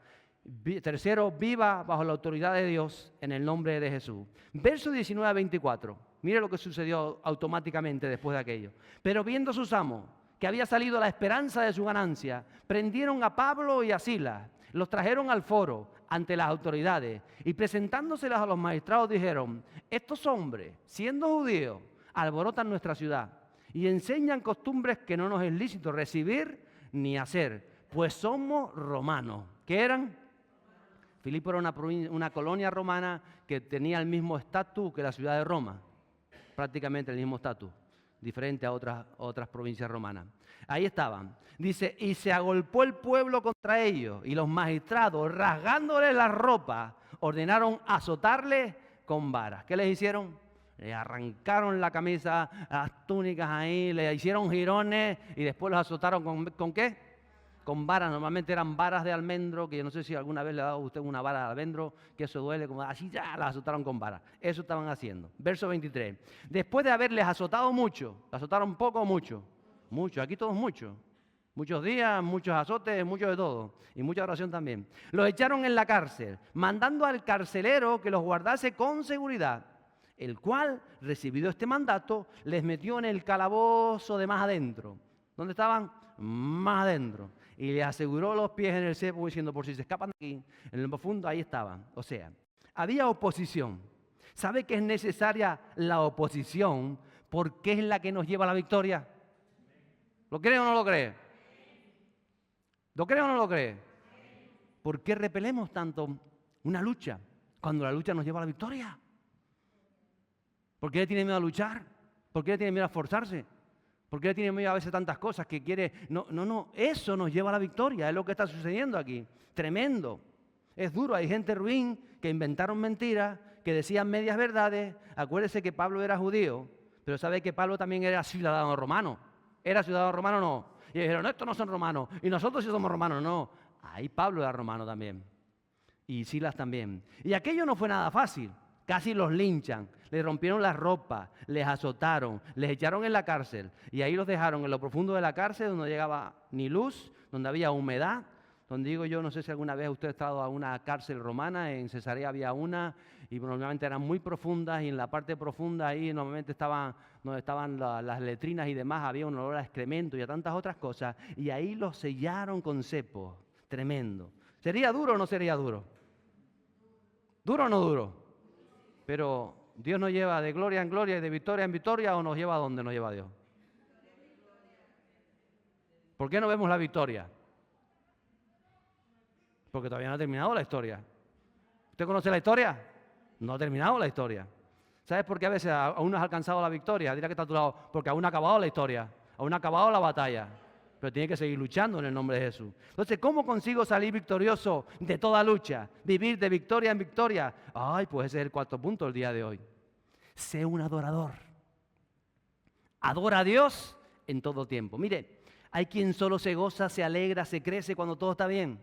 Speaker 1: Tercero, viva bajo la autoridad de Dios en el nombre de Jesús. Verso 19 a 24. Mire lo que sucedió automáticamente después de aquello. Pero viendo sus amos que había salido la esperanza de su ganancia, prendieron a Pablo y a Silas, los trajeron al foro ante las autoridades y presentándoselas a los magistrados dijeron, estos hombres, siendo judíos, alborotan nuestra ciudad y enseñan costumbres que no nos es lícito recibir ni hacer, pues somos romanos. ¿Qué eran? Filipo era una colonia romana que tenía el mismo estatus que la ciudad de Roma, prácticamente el mismo estatus, diferente a otras provincias romanas. Ahí estaban. Dice, y se agolpó el pueblo contra ellos, y los magistrados, rasgándole la ropa, ordenaron azotarle con varas. ¿Qué les hicieron? Le arrancaron la camisa, las túnicas ahí, le hicieron jirones y después los azotaron ¿con qué? Con varas. Normalmente eran varas de almendro, que yo no sé si alguna vez le ha dado a usted una vara de almendro, que eso duele, como así ya las azotaron con varas. Eso estaban haciendo. Verso 23. Después de haberles azotado mucho, azotaron poco o mucho. Mucho, aquí todos mucho. Muchos días, muchos azotes, mucho de todo. Y mucha oración también. Los echaron en la cárcel, mandando al carcelero que los guardase con seguridad, el cual, recibido este mandato, les metió en el calabozo de más adentro. ¿Dónde estaban? Más adentro. Y le aseguró los pies en el cepo diciendo, por si se escapan de aquí, en el profundo, ahí estaban. O sea, había oposición. ¿Sabe que es necesaria la oposición? Porque es la que nos lleva a la victoria. ¿Lo cree o no lo cree? ¿Lo cree o no lo cree? ¿Por qué repelemos tanto una lucha cuando la lucha nos lleva a la victoria? ¿Por qué le tiene miedo a luchar? ¿Por qué le tiene miedo a esforzarse? ¿Por qué le tiene miedo a veces tantas cosas que quiere? No, eso nos lleva a la victoria, es lo que está sucediendo aquí. Tremendo. Es duro, hay gente ruin que inventaron mentiras, que decían medias verdades. Acuérdese que Pablo era judío, pero sabe que Pablo también era ciudadano romano. ¿Era ciudadano romano o no? Y dijeron, no, estos no son romanos, y nosotros sí somos romanos. No, ahí Pablo era romano también, y Silas también. Y aquello no fue nada fácil. Casi los linchan, les rompieron la ropa, les azotaron, les echaron en la cárcel y ahí los dejaron en lo profundo de la cárcel donde no llegaba ni luz, donde había humedad, donde digo yo, no sé si alguna vez usted ha estado a una cárcel romana, en Cesarea había una y normalmente eran muy profundas y en la parte profunda ahí normalmente donde estaban las letrinas y demás, había un olor a excremento y a tantas otras cosas y ahí los sellaron con cepos Tremendo. ¿Sería duro o no sería duro? ¿Duro o no duro? Pero Dios nos lleva de gloria en gloria y de victoria en victoria, ¿o nos lleva a dónde nos lleva Dios? ¿Por qué no vemos la victoria? Porque todavía no ha terminado la historia. ¿Usted conoce la historia? No ha terminado la historia. ¿Sabes por qué a veces aún no has alcanzado la victoria? Dirá que está a tu lado, porque aún no ha acabado la historia, aún no ha acabado la batalla. Pero tiene que seguir luchando en el nombre de Jesús. Entonces, ¿cómo consigo salir victorioso de toda lucha? Vivir de victoria en victoria. Ay, pues ese es el cuarto punto del día de hoy. Sé un adorador. Adora a Dios en todo tiempo. Mire, hay quien solo se goza, se alegra, se crece cuando todo está bien.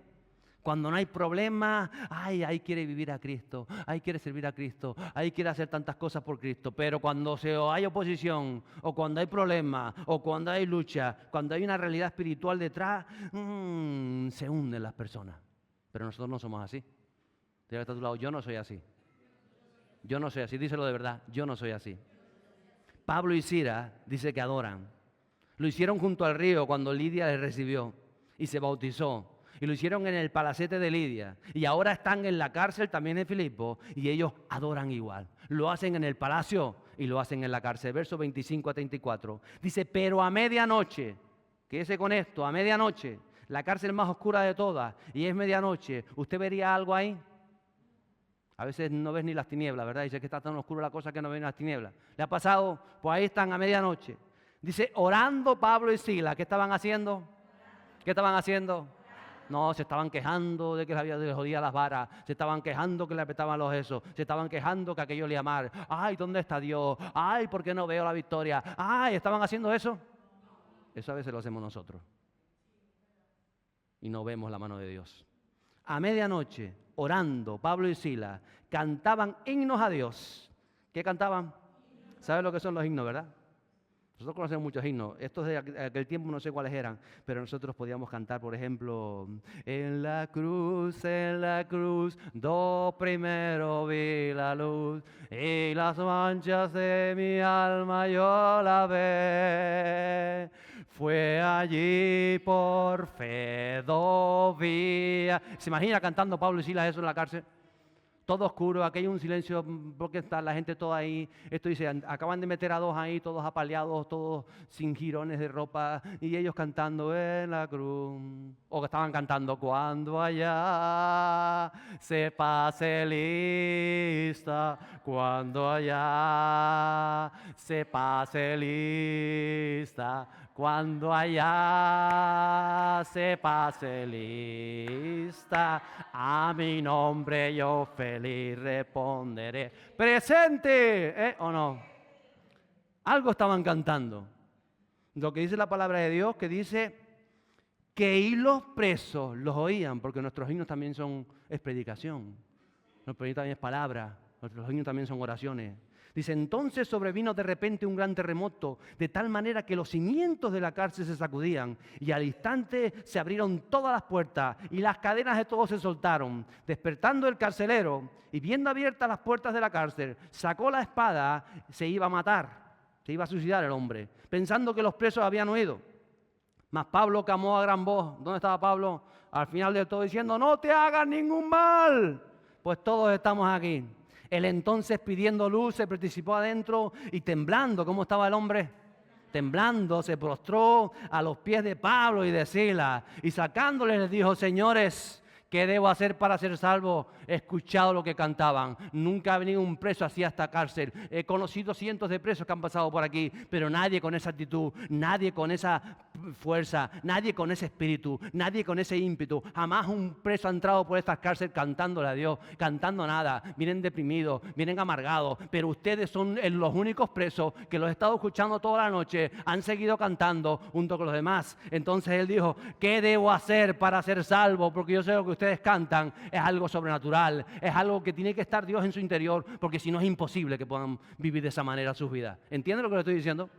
Speaker 1: Cuando no hay problema, ay, ahí quiere vivir a Cristo, ahí quiere servir a Cristo, ahí quiere hacer tantas cosas por Cristo. Pero cuando hay oposición, o cuando hay problemas, o cuando hay lucha, cuando hay una realidad espiritual detrás, se hunden las personas. Pero nosotros no somos así. Dile a tu lado, yo no soy así. Yo no soy así, díselo de verdad, yo no soy así. Pablo y Sila dice que adoran. Lo hicieron junto al río cuando Lidia les recibió y se bautizó. Y lo hicieron en el palacete de Lidia. Y ahora están en la cárcel también en Filipo. Y ellos adoran igual. Lo hacen en el palacio y lo hacen en la cárcel. Versos 25 a 34. Dice, pero a medianoche, quédese con esto, a medianoche, la cárcel más oscura de todas, y es medianoche, ¿usted vería algo ahí? A veces no ves ni las tinieblas, ¿verdad? Dice que está tan oscura la cosa que no ven las tinieblas. ¿Le ha pasado? Pues ahí están a medianoche. Dice, orando Pablo y Sila. ¿Qué estaban haciendo? ¿Qué estaban haciendo? No, se estaban quejando de que les jodía las varas, se estaban quejando que le apretaban los sesos, se estaban quejando que aquello le iba mal. Ay, ¿dónde está Dios? Ay, ¿por qué no veo la victoria? Ay, ¿estaban haciendo eso? Eso a veces lo hacemos nosotros. Y no vemos la mano de Dios. A medianoche, orando, Pablo y Sila cantaban himnos a Dios. ¿Qué cantaban? ¿Sabes lo que son los himnos, verdad? Nosotros conocemos muchos himnos. Estos de aquel tiempo no sé cuáles eran, pero nosotros podíamos cantar, por ejemplo, en la cruz, do primero vi la luz, y las manchas de mi alma yo la ve. Fue allí por fe do vía. ¿Se imagina cantando Pablo y Silas eso en la cárcel? Todo oscuro, aquí hay un silencio porque está la gente toda ahí. Esto dice, acaban de meter a dos ahí, todos apaleados, todos sin jirones de ropa, y ellos cantando en la cruz. O que estaban cantando, cuando allá se pase lista, cuando allá se pase lista, cuando allá se pase lista, a mi nombre yo feliz responderé. ¡Presente! ¿O no? Algo estaban cantando. Lo que dice la palabra de Dios, que dice que y los presos los oían, porque nuestros himnos también es predicación. Nuestros himnos también es palabra. Nuestros himnos también son oraciones. Dice, entonces sobrevino de repente un gran terremoto, de tal manera que los cimientos de la cárcel se sacudían, y al instante se abrieron todas las puertas, y las cadenas de todos se soltaron. Despertando el carcelero, y viendo abiertas las puertas de la cárcel, sacó la espada, se iba a matar, se iba a suicidar el hombre, pensando que los presos habían huido. Mas Pablo clamó a gran voz. ¿Dónde estaba Pablo? Al final del todo diciendo, no te hagas ningún mal, pues todos estamos aquí. Él entonces, pidiendo luz, se participó adentro y temblando. ¿Cómo estaba el hombre? Temblando, se prostró a los pies de Pablo y de Sila, y sacándoles les dijo, señores, ¿qué debo hacer para ser salvo? He escuchado lo que cantaban. Nunca ha venido un preso así a esta cárcel. He conocido cientos de presos que han pasado por aquí, pero nadie con esa actitud, nadie con esa fuerza, nadie con ese espíritu, nadie con ese ímpetu. Jamás un preso ha entrado por estas cárceles cantándole a Dios, cantando nada. Vienen deprimidos, vienen amargados, pero ustedes son los únicos presos que los he estado escuchando toda la noche, han seguido cantando junto con los demás. Entonces él dijo, ¿qué debo hacer para ser salvo? Porque yo sé lo que ustedes cantan es algo sobrenatural, es algo que tiene que estar Dios en su interior, porque si no es imposible que puedan vivir de esa manera sus vidas. ¿Entienden lo que le estoy diciendo?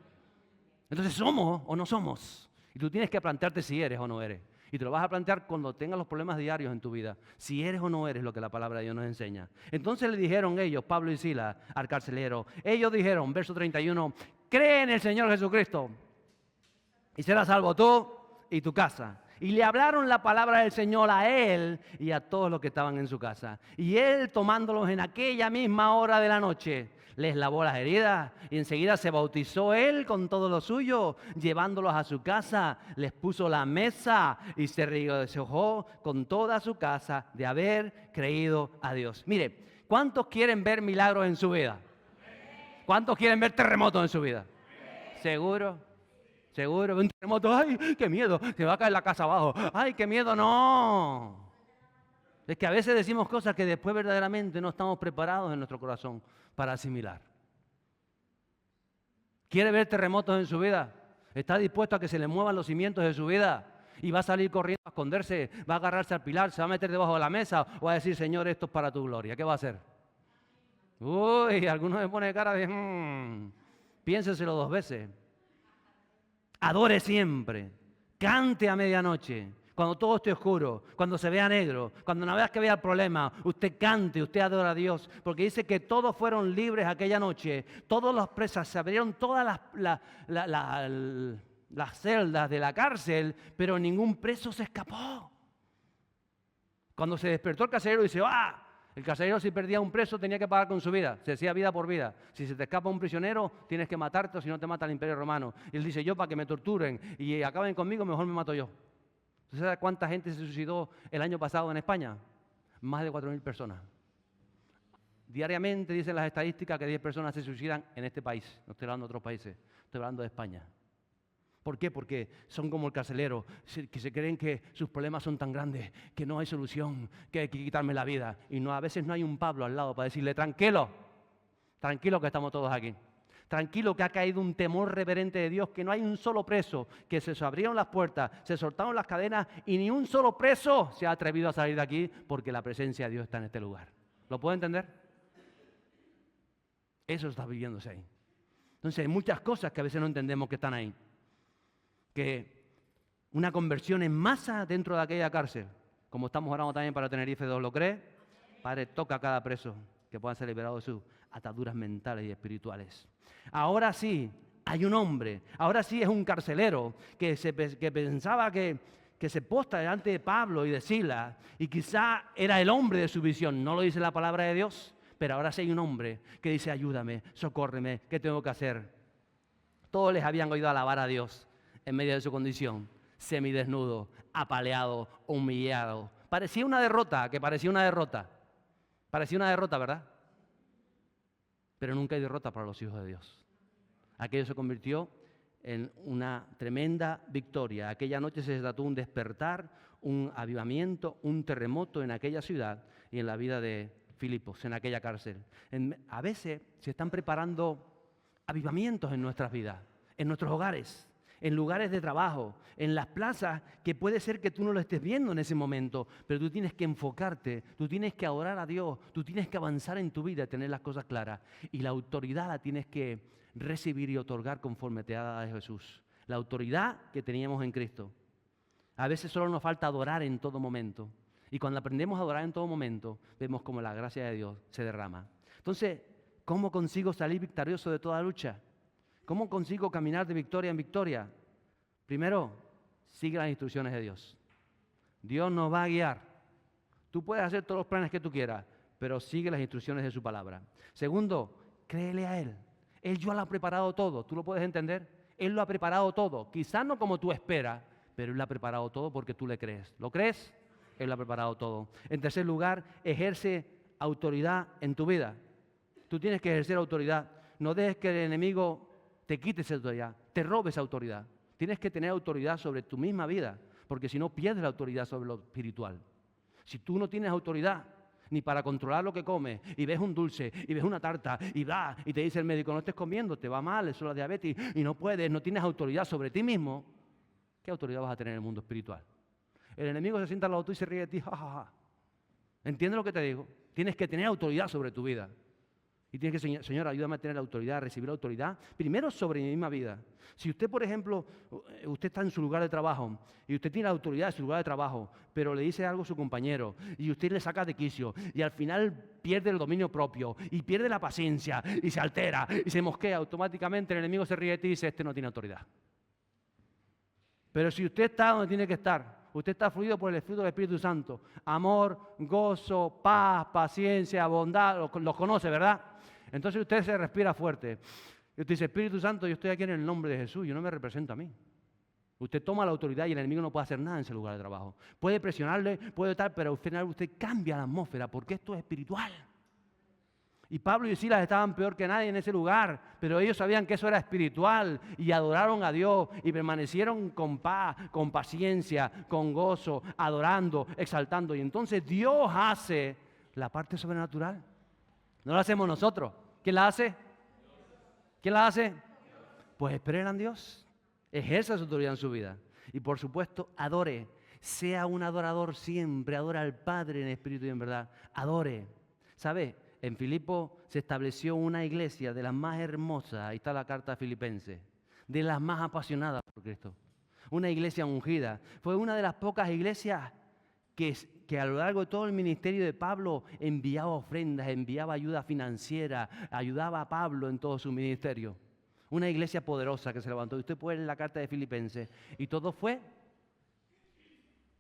Speaker 1: Entonces, ¿somos o no somos? Y tú tienes que plantearte si eres o no eres. Y te lo vas a plantear cuando tengas los problemas diarios en tu vida. Si eres o no eres lo que la palabra de Dios nos enseña. Entonces le dijeron ellos, Pablo y Sila, al carcelero. Ellos dijeron, verso 31, cree en el Señor Jesucristo y serás salvo tú y tu casa. y le hablaron la palabra del Señor a él y a todos los que estaban en su casa. Y él, tomándolos en aquella misma hora de la noche, les lavó las heridas y enseguida se bautizó él con todo lo suyo, llevándolos a su casa, les puso la mesa y se regocijó con toda su casa de haber creído a Dios. Mire, ¿cuántos quieren ver milagros en su vida? ¿Cuántos quieren ver terremotos en su vida? ¿Seguro? ¿Seguro? Un terremoto, ¡ay, qué miedo! Se va a caer la casa abajo. ¡Ay, qué miedo! ¡No! Es que a veces decimos cosas que después verdaderamente no estamos preparados en nuestro corazón para asimilar. ¿Quiere ver terremotos en su vida? ¿Está dispuesto a que se le muevan los cimientos de su vida? Y va a salir corriendo a esconderse, va a agarrarse al pilar, se va a meter debajo de la mesa o va a decir, Señor, esto es para tu gloria. ¿Qué va a hacer? Uy, algunos me ponen cara de, piénsenselo 2 veces. Adore siempre, cante a medianoche, cuando todo esté oscuro, cuando se vea negro, cuando no veas que vea el problema, usted cante, usted adora a Dios, porque dice que todos fueron libres aquella noche, todas las presas, se abrieron todas las celdas de la cárcel, pero ningún preso se escapó. Cuando se despertó el carcelero dice, ¡ah! El carcelero, si perdía un preso, tenía que pagar con su vida. Se decía vida por vida. Si se te escapa un prisionero, tienes que matarte o si no te mata el Imperio Romano. Y él dice, yo para que me torturen y acaben conmigo, mejor me mato yo. ¿Usted sabe cuánta gente se suicidó el año pasado en España? Más de 4.000 personas. Diariamente dicen las estadísticas que 10 personas se suicidan en este país. No estoy hablando de otros países, estoy hablando de España. ¿Por qué? Porque son como el carcelero, que se creen que sus problemas son tan grandes, que no hay solución, que hay que quitarme la vida. Y no, a veces no hay un Pablo al lado para decirle, tranquilo, tranquilo que estamos todos aquí. Tranquilo que ha caído un temor reverente de Dios, que no hay un solo preso, que se abrieron las puertas, se soltaron las cadenas y ni un solo preso se ha atrevido a salir de aquí porque la presencia de Dios está en este lugar. ¿Lo puede entender? Eso está viviéndose ahí. Entonces hay muchas cosas que a veces no entendemos que están ahí. Que una conversión en masa dentro de aquella cárcel, como estamos orando también para Tenerife 2, ¿lo cree? Padre, toca a cada preso que pueda ser liberado de sus ataduras mentales y espirituales. Ahora sí, hay un hombre, ahora sí es un carcelero que pensaba que se posta delante de Pablo y de Silas y quizá era el hombre de su visión, no lo dice la palabra de Dios, pero ahora sí hay un hombre que dice, ayúdame, socórreme, ¿qué tengo que hacer? Todos les habían oído alabar a Dios en medio de su condición, semidesnudo, apaleado, humillado. Parecía una derrota, parecía una derrota, ¿verdad? Pero nunca hay derrota para los hijos de Dios. Aquello se convirtió en una tremenda victoria. Aquella noche se desató un despertar, un avivamiento, un terremoto en aquella ciudad y en la vida de Filipos, en aquella cárcel. A veces se están preparando avivamientos en nuestras vidas, en nuestros hogares, en lugares de trabajo, en las plazas, que puede ser que tú no lo estés viendo en ese momento, pero tú tienes que enfocarte, tú tienes que adorar a Dios, tú tienes que avanzar en tu vida, tener las cosas claras. Y la autoridad la tienes que recibir y otorgar conforme te ha dado Jesús. La autoridad que teníamos en Cristo. A veces solo nos falta adorar en todo momento. Y cuando aprendemos a adorar en todo momento, vemos como la gracia de Dios se derrama. Entonces, ¿cómo consigo salir victorioso de toda lucha? ¿Cómo consigo caminar de victoria en victoria? Primero, sigue las instrucciones de Dios. Dios nos va a guiar. Tú puedes hacer todos los planes que tú quieras, pero sigue las instrucciones de su palabra. Segundo, créele a Él. Él ya lo ha preparado todo. ¿Tú lo puedes entender? Él lo ha preparado todo. Quizás no como tú esperas, pero Él lo ha preparado todo porque tú le crees. ¿Lo crees? Él lo ha preparado todo. En tercer lugar, ejerce autoridad en tu vida. Tú tienes que ejercer autoridad. No dejes que el enemigo te quite esa autoridad, te robe esa autoridad. Tienes que tener autoridad sobre tu misma vida, porque si no pierdes la autoridad sobre lo espiritual. Si tú no tienes autoridad ni para controlar lo que comes, y ves un dulce, y ves una tarta, y te dice el médico, no estés comiendo, te va mal, eso es la diabetes, y no puedes, no tienes autoridad sobre ti mismo, ¿qué autoridad vas a tener en el mundo espiritual? El enemigo se sienta al lado tuyo y se ríe de ti, jajaja. ¿Entiendes lo que te digo? Tienes que tener autoridad sobre tu vida. Y tienes que, Señor, ayúdame a tener la autoridad, a recibir la autoridad, primero sobre mi misma vida. Si usted, por ejemplo, usted está en su lugar de trabajo y usted tiene la autoridad de su lugar de trabajo, pero le dice algo a su compañero y usted le saca de quicio y al final pierde el dominio propio y pierde la paciencia y se altera y se mosquea, automáticamente el enemigo se ríe de ti y dice, este no tiene autoridad. Pero si usted está donde tiene que estar, usted está fluido por el fruto del Espíritu Santo. Amor, gozo, paz, paciencia, bondad, los conoce, ¿verdad? Entonces usted se respira fuerte. Y usted dice, Espíritu Santo, yo estoy aquí en el nombre de Jesús, yo no me represento a mí. Usted toma la autoridad y el enemigo no puede hacer nada en ese lugar de trabajo. Puede presionarle, puede tal, pero al final usted cambia la atmósfera porque esto es espiritual. Y Pablo y Silas estaban peor que nadie en ese lugar, pero ellos sabían que eso era espiritual y adoraron a Dios y permanecieron con paz, con paciencia, con gozo, adorando, exaltando. Y entonces Dios hace la parte sobrenatural. No la hacemos nosotros. ¿Quién la hace? ¿Quién la hace? Pues esperen en Dios. Ejerza su autoridad en su vida. Y por supuesto, adore. Sea un adorador siempre. Adora al Padre en espíritu y en verdad. Adore. ¿Sabe? En Filipo se estableció una iglesia de las más hermosas, ahí está la carta a Filipenses, de las más apasionadas por Cristo. Una iglesia ungida. Fue una de las pocas iglesias que a lo largo de todo el ministerio de Pablo enviaba ofrendas, enviaba ayuda financiera, ayudaba a Pablo en todo su ministerio. Una iglesia poderosa que se levantó. Y usted puede leer la carta de Filipenses. Y todo fue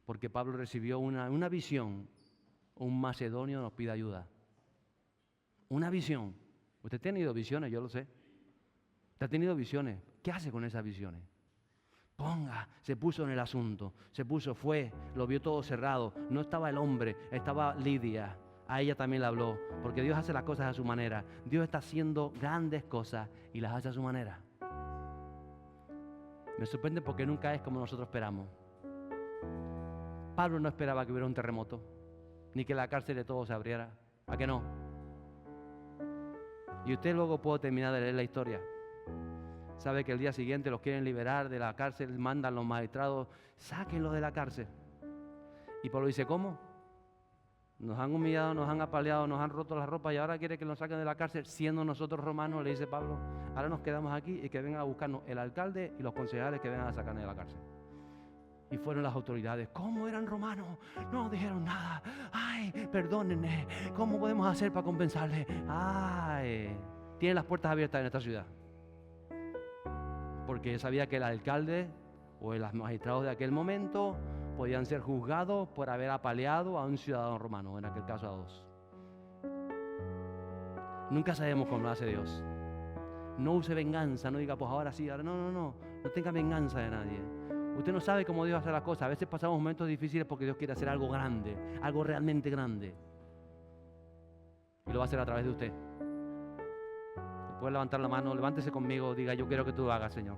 Speaker 1: porque Pablo recibió una visión. Un macedonio nos pide ayuda. Una visión. Usted ha tenido visiones, yo lo sé. Usted ha tenido visiones. ¿Qué hace con esas visiones? Se puso en el asunto. Fue, lo vio todo cerrado. No estaba el hombre, estaba Lidia. A ella también le habló. Porque Dios hace las cosas a su manera. Dios está haciendo grandes cosas y las hace a su manera. Me sorprende porque nunca es como nosotros esperamos. Pablo no esperaba que hubiera un terremoto, ni que la cárcel de todos se abriera. ¿A qué no? Y usted luego puede terminar de leer la historia. Sabe que el día siguiente los quieren liberar de la cárcel, mandan los magistrados, sáquenlos de la cárcel. Y Pablo dice, ¿cómo? Nos han humillado, nos han apaleado, nos han roto las ropas y ahora quiere que nos saquen de la cárcel, siendo nosotros romanos, le dice Pablo. Ahora nos quedamos aquí y que vengan a buscarnos el alcalde y los concejales que vengan a sacarnos de la cárcel. Y fueron las autoridades. ¿Cómo eran romanos? No dijeron nada. Ay, perdónenme. ¿Cómo podemos hacer para compensarle? Ay, tienen las puertas abiertas en esta ciudad. Porque sabía que el alcalde o los magistrados de aquel momento podían ser juzgados por haber apaleado a un ciudadano romano, en aquel caso a dos. Nunca sabemos cómo lo hace Dios. No use venganza, no diga, pues ahora sí, ahora no. No tenga venganza de nadie. Usted no sabe cómo Dios hace las cosas. A veces pasamos momentos difíciles porque Dios quiere hacer algo grande, algo realmente grande. Y lo va a hacer a través de usted. Puede levantar la mano, levántese conmigo, diga, yo quiero que tú lo hagas, Señor.